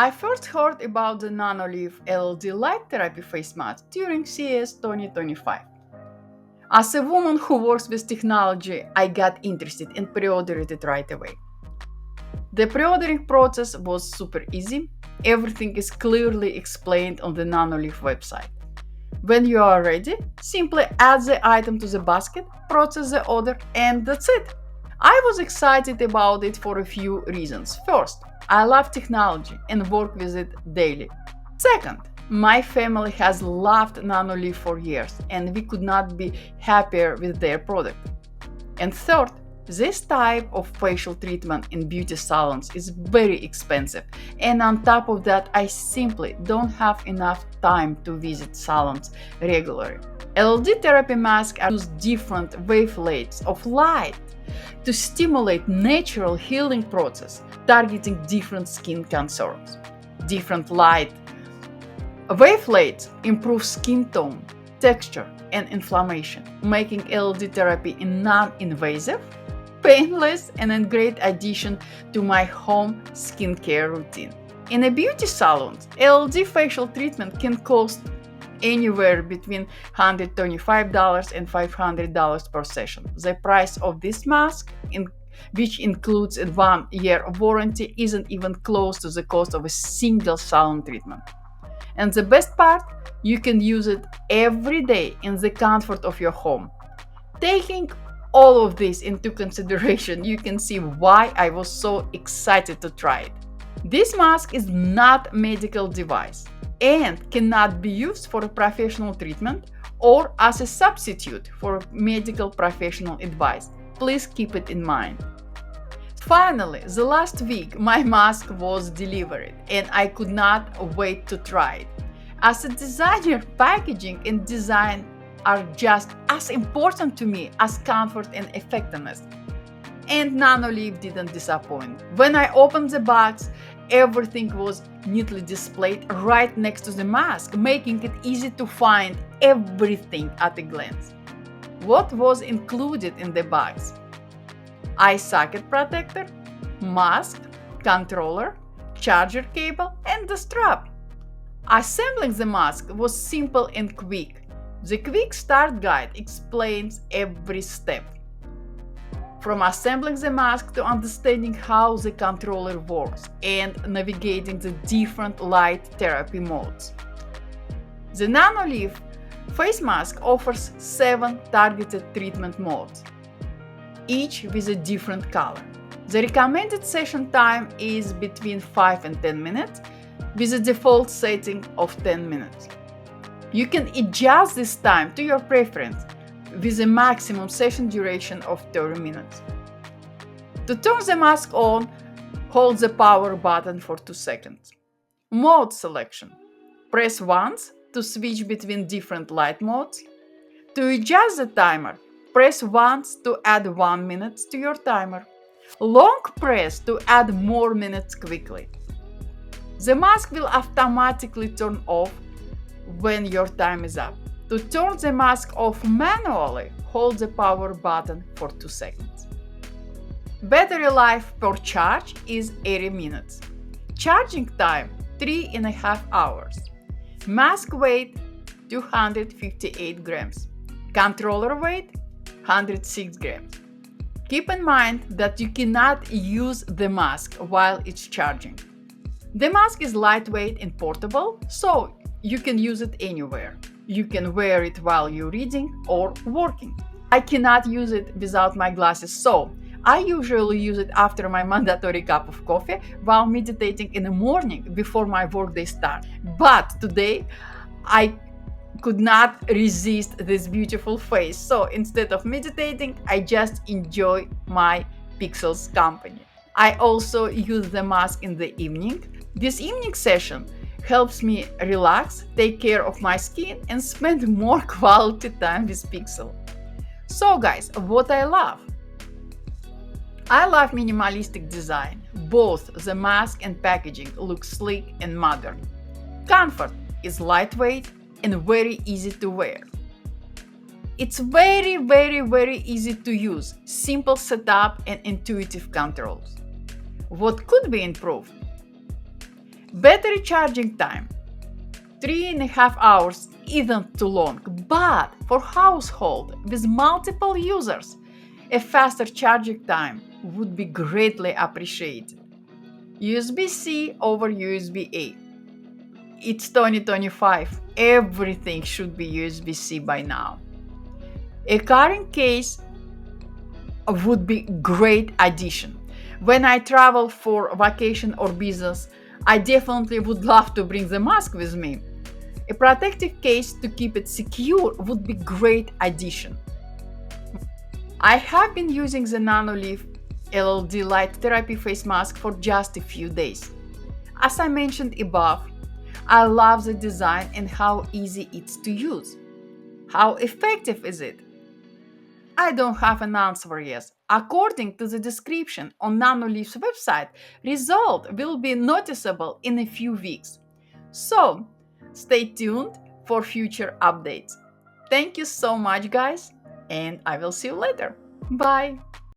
I first heard about the Nanoleaf LED light therapy face mask during CES 2025. As a woman who works with technology, I got interested and pre-ordered it right away. The pre-ordering process was super easy. Everything is clearly explained on the Nanoleaf website. When you are ready, simply add the item to the basket, process the order, and that's it. I was excited about it for a few reasons. First, I love technology and work with it daily. Second, my family has loved Nanoleaf for years and we could not be happier with their product. And third, this type of facial treatment in beauty salons is very expensive, and on top of that, I simply don't have enough time to visit salons regularly. LED therapy masks use different wavelengths of light to stimulate natural healing process, targeting different skin concerns. Different light wavelengths improve skin tone, texture, and inflammation, making LED therapy a non-invasive, painless, and a great addition to my home skincare routine. In a beauty salon, LED facial treatment can cost anywhere between $125 and $500 per session. The price of this mask, which includes a 1-year warranty, isn't even close to the cost of a single salon treatment. And the best part, you can use it every day in the comfort of your home. Taking all of this into consideration, you can see why I was so excited to try it. This mask is not a medical device and cannot be used for a professional treatment or as a substitute for medical professional advice. Please keep it in mind. Finally, the last week my mask was delivered and I could not wait to try it. As a designer, packaging and design are just as important to me as comfort and effectiveness. And Nanoleaf didn't disappoint. When I opened the box, everything was neatly displayed right next to the mask, making it easy to find everything at a glance. What was included in the box? Eye socket protector, mask, controller, charger cable, and the strap. Assembling the mask was simple and quick. The quick start guide explains every step, from assembling the mask to understanding how the controller works and navigating the different light therapy modes. The Nanoleaf face mask offers 7 targeted treatment modes, each with a different color. The recommended session time is between 5 and 10 minutes, with a default setting of 10 minutes. You can adjust this time to your preference with a maximum session duration of 30 minutes. To turn the mask on, hold the power button for 2 seconds. Mode selection. Press once to switch between different light modes. To adjust the timer, press once to add 1 minute to your timer. Long press to add more minutes quickly. The mask will automatically turn off when your time is up. To turn the mask off manually, hold the power button for 2 seconds. Battery life per charge is 80 minutes. Charging time 3.5 hours. Mask weight 258 grams. Controller weight 106 grams. Keep in mind that you cannot use the mask while it's charging. The mask is lightweight and portable, so you can use it anywhere. You can wear it while you're reading or working. I cannot use it without my glasses, so I usually use it after my mandatory cup of coffee while meditating in the morning before my workday starts. But today, I could not resist this beautiful face, so instead of meditating, I just enjoy my Pixels company. I also use the mask in the evening. This evening session helps me relax, take care of my skin, and spend more quality time with Pixel. So guys, what I love? I love minimalistic design. Both the mask and packaging look sleek and modern. Comfort is lightweight and very easy to wear. It's very easy to use, simple setup and intuitive controls. What could be improved? Battery charging time. 3.5 hours isn't too long, but for household with multiple users, a faster charging time would be greatly appreciated. USB-C over USB-A. It's 2025. Everything should be USB-C by now. A carrying case would be great addition. When I travel for vacation or business, I definitely would love to bring the mask with me. A protective case to keep it secure would be great addition. I have been using the Nanoleaf LLD light therapy face mask for just a few days. As I mentioned above, I love the design and how easy it's to use. How effective is it? I don't have an answer yet. According to the description on Nanoleaf's website, result will be noticeable in a few weeks. So, stay tuned for future updates. Thank you so much, guys, and I will see you later. Bye.